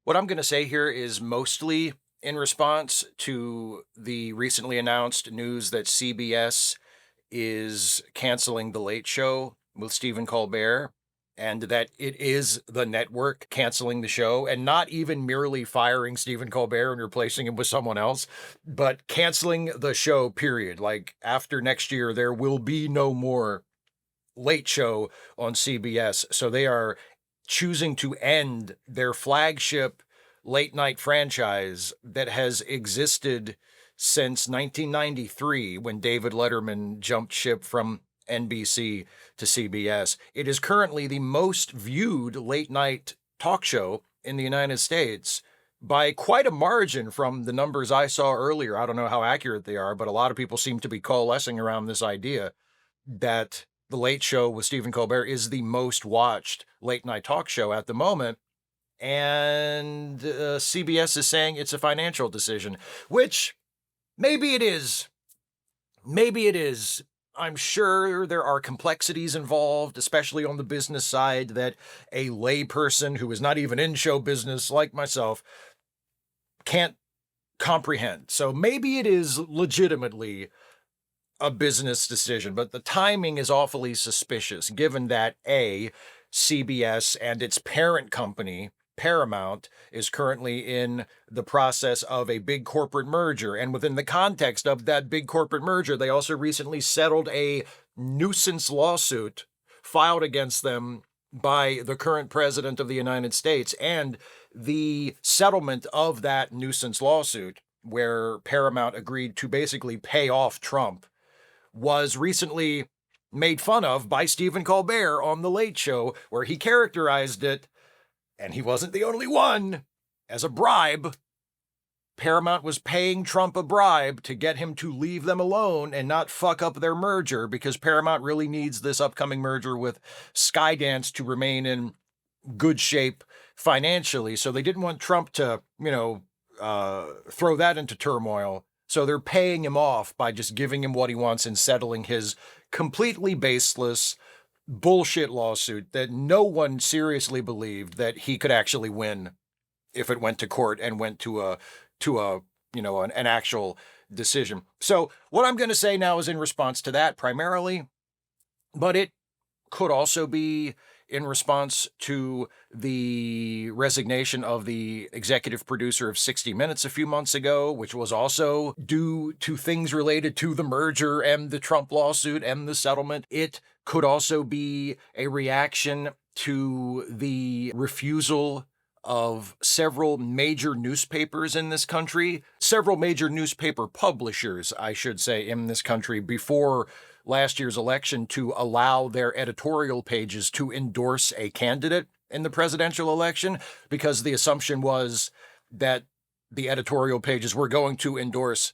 What I'm going to say here is mostly in response to the recently announced news that CBS is canceling The Late Show with Stephen Colbert, and that it is the network canceling the show and not even merely firing Stephen Colbert and replacing him with someone else, but canceling the show, period. Like after next year, there will be no more Late Show on CBS. So they are choosing to end their flagship late night franchise that has existed since 1993 when David Letterman jumped ship from NBC to CBS. It is currently the most viewed late night talk show in the United States by quite a margin from the numbers I saw earlier. I don't know how accurate they are, but a lot of people seem to be coalescing around this idea that The Late Show with Stephen Colbert is the most watched late night talk show at the moment. And CBS is saying it's a financial decision, which maybe it is. Maybe it is. I'm sure there are complexities involved, especially on the business side, that a layperson who is not even in show business like myself can't comprehend. So maybe it is legitimately a business decision, but the timing is awfully suspicious given that A, CBS and its parent company, Paramount, is currently in the process of a big corporate merger. And within the context of that big corporate merger, they also recently settled a nuisance lawsuit filed against them by the current president of the United States. And the settlement of that nuisance lawsuit, where Paramount agreed to basically pay off Trump, was recently made fun of by Stephen Colbert on The Late Show, where he characterized it, and he wasn't the only one, as a bribe. Paramount was paying Trump a bribe to get him to leave them alone and not fuck up their merger, because Paramount really needs this upcoming merger with Skydance to remain in good shape financially. So they didn't want Trump to, throw that into turmoil. So they're paying him off by just giving him what he wants and settling his completely baseless bullshit lawsuit that no one seriously believed that he could actually win if it went to court and went to an actual decision. So what I'm going to say now is in response to that primarily, but it could also be in response to the resignation of the executive producer of 60 Minutes a few months ago, which was also due to things related to the merger and the Trump lawsuit and the settlement. It could also be a reaction to the refusal of several major newspapers in this country, several major newspaper publishers, I should say, in this country before last year's election, to allow their editorial pages to endorse a candidate in the presidential election, because the assumption was that the editorial pages were going to endorse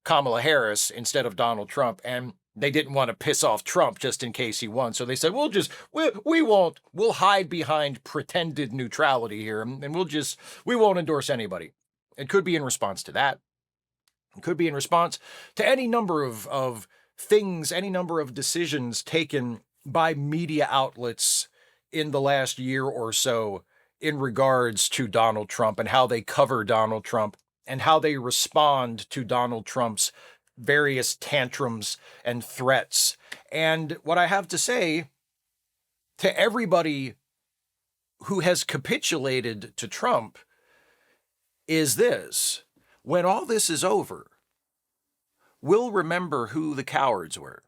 Kamala Harris instead of Donald Trump. And they didn't want to piss off Trump just in case he won. So they said, we'll hide behind pretended neutrality here, and we won't endorse anybody. It could be in response to that. It could be in response to any number of things, any number of decisions taken by media outlets in the last year or so in regards to Donald Trump and how they cover Donald Trump and how they respond to Donald Trump's various tantrums and threats. And what I have to say to everybody who has capitulated to Trump is this: when all this is over, we'll remember who the cowards were.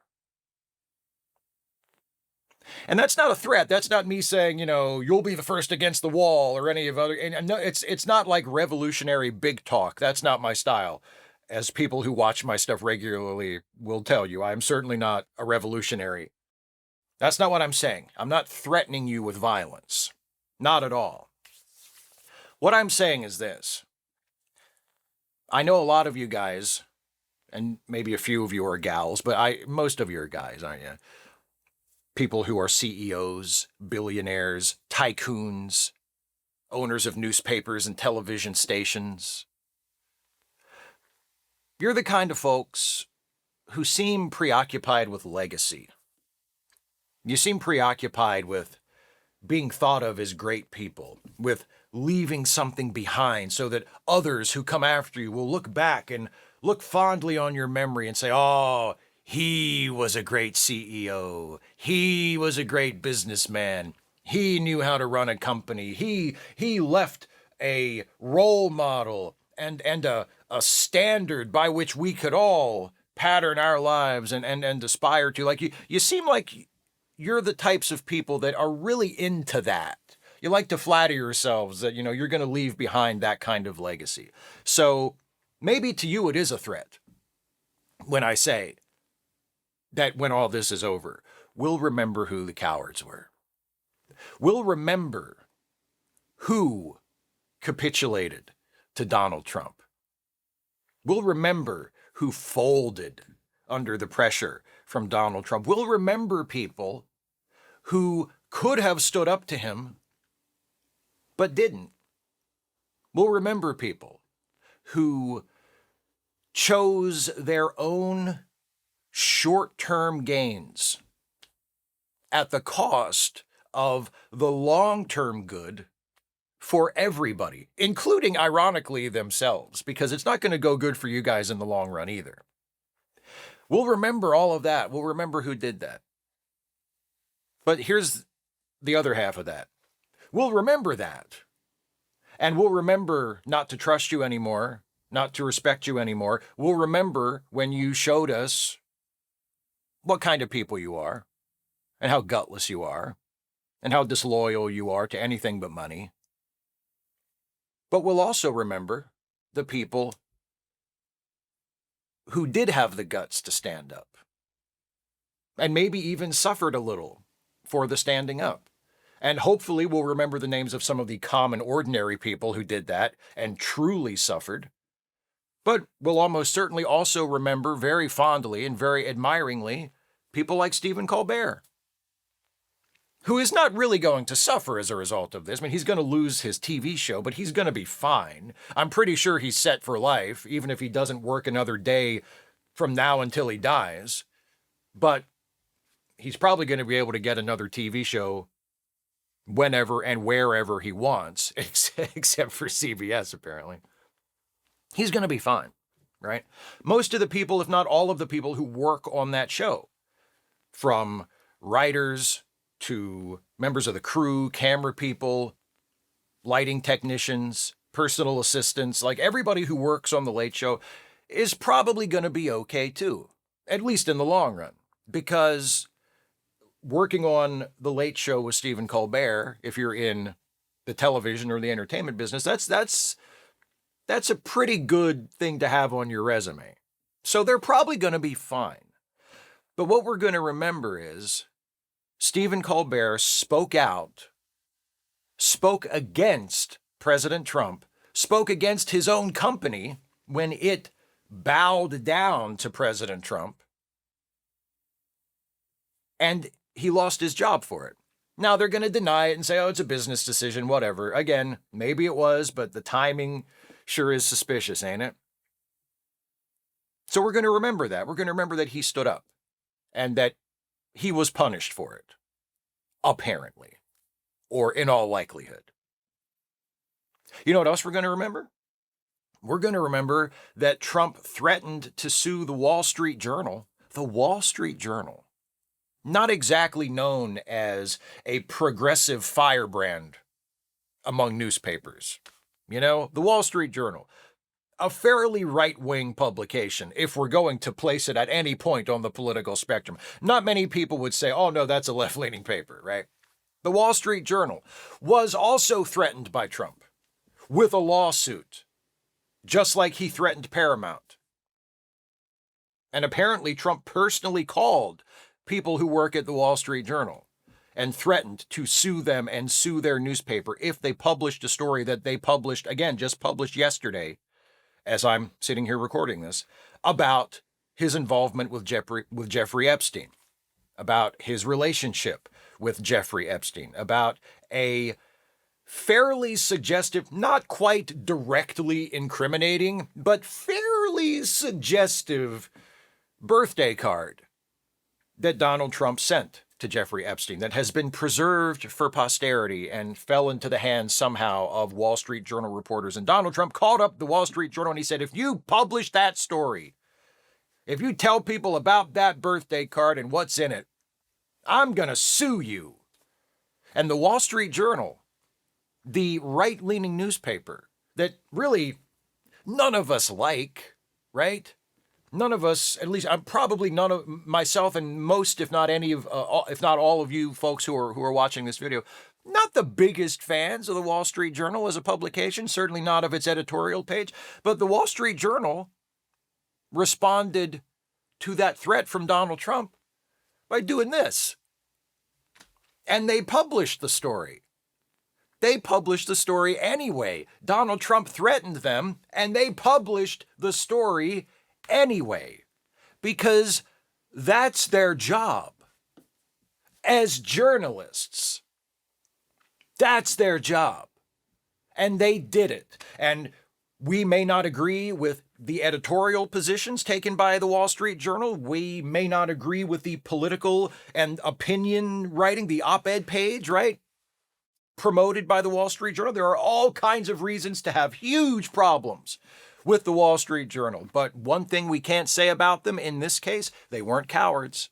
And that's not a threat. That's not me saying, you'll be the first against the wall or any of other. And no, it's not like revolutionary big talk. That's not my style. As people who watch my stuff regularly will tell you, I'm certainly not a revolutionary. That's not what I'm saying. I'm not threatening you with violence. Not at all. What I'm saying is this. I know a lot of you guys, and maybe a few of you are gals, but most of you are guys, aren't you? People who are CEOs, billionaires, tycoons, owners of newspapers and television stations. You're the kind of folks who seem preoccupied with legacy. You seem preoccupied with being thought of as great people, with leaving something behind so that others who come after you will look back and look fondly on your memory and say, oh, he was a great CEO. He was a great businessman. He knew how to run a company. He left a role model and a standard by which we could all pattern our lives and aspire to. Like you seem like you're the types of people that are really into that. You like to flatter yourselves that, you're going to leave behind that kind of legacy. So maybe to you it is a threat when I say that when all this is over, we'll remember who the cowards were. We'll remember who capitulated to Donald Trump. We'll remember who folded under the pressure from Donald Trump. We'll remember people who could have stood up to him, but didn't. We'll remember people who chose their own short-term gains at the cost of the long-term good for everybody, including, ironically, themselves, because it's not going to go good for you guys in the long run either. We'll remember all of that. We'll remember who did that. But here's the other half of that. We'll remember that. And we'll remember not to trust you anymore, not to respect you anymore. We'll remember when you showed us what kind of people you are, and how gutless you are, and how disloyal you are to anything but money. But we'll also remember the people who did have the guts to stand up, and maybe even suffered a little for the standing up. And hopefully we'll remember the names of some of the common, ordinary people who did that and truly suffered. But we'll almost certainly also remember very fondly and very admiringly people like Stephen Colbert, who is not really going to suffer as a result of this. I mean, he's going to lose his TV show, but he's going to be fine. I'm pretty sure he's set for life, even if he doesn't work another day from now until he dies. But he's probably going to be able to get another TV show whenever and wherever he wants, except for CBS, apparently. He's going to be fine, right? Most of the people, if not all of the people who work on that show, from writers to members of the crew, camera people, lighting technicians, personal assistants, like everybody who works on The Late Show is probably going to be okay too, at least in the long run, because working on The Late Show with Stephen Colbert, if you're in the television or the entertainment business, that's a pretty good thing to have on your resume. So they're probably going to be fine. But what we're going to remember is Stephen Colbert spoke out, spoke against President Trump, spoke against his own company when it bowed down to President Trump, and he lost his job for it. Now they're going to deny it and say, oh, it's a business decision, whatever. Again, maybe it was, but the timing sure is suspicious, ain't it? So we're going to remember that. We're going to remember that he stood up and that he was punished for it, apparently, or in all likelihood. You know what else we're going to remember? We're going to remember that Trump threatened to sue the Wall Street Journal. The Wall Street Journal, not exactly known as a progressive firebrand among newspapers. The Wall Street Journal, a fairly right-wing publication, if we're going to place it at any point on the political spectrum. Not many people would say, oh, no, that's a left-leaning paper, right? The Wall Street Journal was also threatened by Trump with a lawsuit, just like he threatened Paramount. And apparently Trump personally called people who work at the Wall Street Journal and threatened to sue them and sue their newspaper if they published a story that they published, again, just published yesterday, as I'm sitting here recording this, about his involvement with Jeffrey Epstein, about his relationship with Jeffrey Epstein, about a fairly suggestive, not quite directly incriminating, but fairly suggestive birthday card that Donald Trump sent to Jeffrey Epstein that has been preserved for posterity and fell into the hands somehow of Wall Street Journal reporters. And Donald Trump called up the Wall Street Journal and he said, if you publish that story, if you tell people about that birthday card and what's in it, I'm going to sue you. And the Wall Street Journal, the right-leaning newspaper that really none of us like, right? None of us, at least I'm probably none of myself and most, if not any of, if not all of you folks who are watching this video, not the biggest fans of the Wall Street Journal as a publication, certainly not of its editorial page, but the Wall Street Journal responded to that threat from Donald Trump by doing this. And they published the story. They published the story anyway. Donald Trump threatened them, and they published the story anyway, because that's their job as journalists. That's their job. And they did it. And we may not agree with the editorial positions taken by the Wall Street Journal. We may not agree with the political and opinion writing, the op-ed page, right? Promoted by the Wall Street Journal. There are all kinds of reasons to have huge problems with the Wall Street Journal. But one thing we can't say about them in this case, they weren't cowards.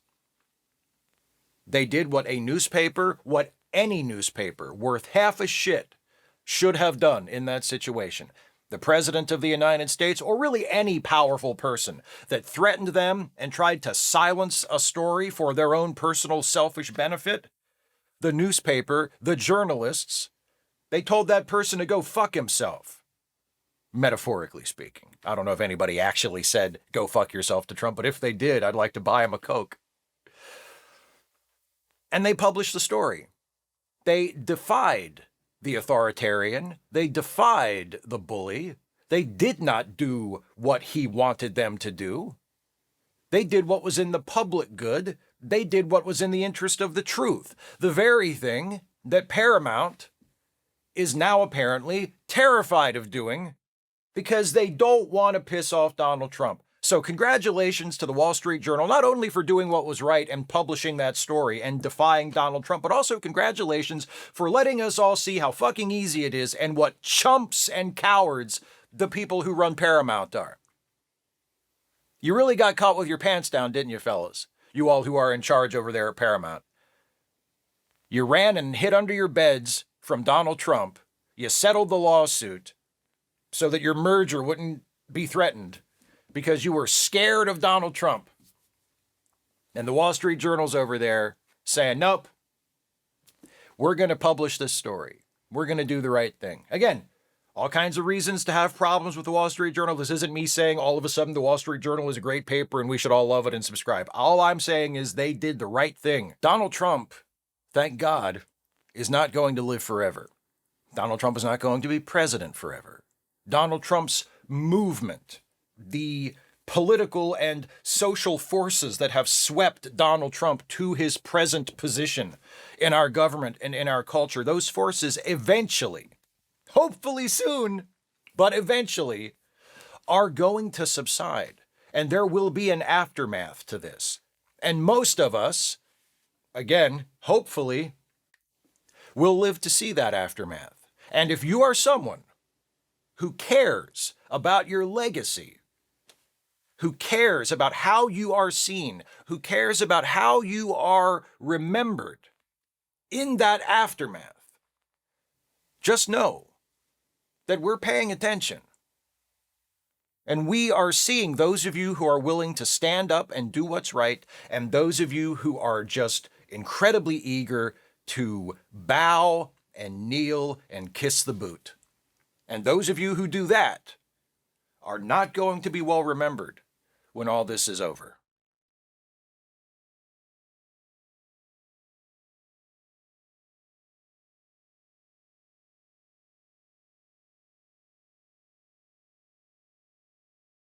They did what a newspaper, what any newspaper worth half a shit should have done in that situation. The President of the United States, or really any powerful person that threatened them and tried to silence a story for their own personal selfish benefit, the newspaper, the journalists, they told that person to go fuck himself. Metaphorically speaking. I don't know if anybody actually said, go fuck yourself to Trump, but if they did, I'd like to buy him a Coke. And they published the story. They defied the authoritarian. They defied the bully. They did not do what he wanted them to do. They did what was in the public good. They did what was in the interest of the truth. The very thing that Paramount is now apparently terrified of doing, because they don't want to piss off Donald Trump. So congratulations to the Wall Street Journal, not only for doing what was right and publishing that story and defying Donald Trump, but also congratulations for letting us all see how fucking easy it is and what chumps and cowards the people who run Paramount are. You really got caught with your pants down, didn't you, fellas? You all who are in charge over there at Paramount. You ran and hid under your beds from Donald Trump. You settled the lawsuit so that your merger wouldn't be threatened because you were scared of Donald Trump. And the Wall Street Journal's over there saying, nope, we're going to publish this story. We're going to do the right thing. Again, all kinds of reasons to have problems with the Wall Street Journal. This isn't me saying all of a sudden the Wall Street Journal is a great paper and we should all love it and subscribe. All I'm saying is they did the right thing. Donald Trump, thank God, is not going to live forever. Donald Trump is not going to be president forever. Donald Trump's movement, the political and social forces that have swept Donald Trump to his present position in our government and in our culture, those forces eventually, hopefully soon, but eventually, are going to subside. And there will be an aftermath to this. And most of us, again, hopefully, will live to see that aftermath. And if you are someone who cares about your legacy, who cares about how you are seen, who cares about how you are remembered in that aftermath, just know that we're paying attention. And we are seeing those of you who are willing to stand up and do what's right, and those of you who are just incredibly eager to bow and kneel and kiss the boot. And those of you who do that are not going to be well remembered when all this is over.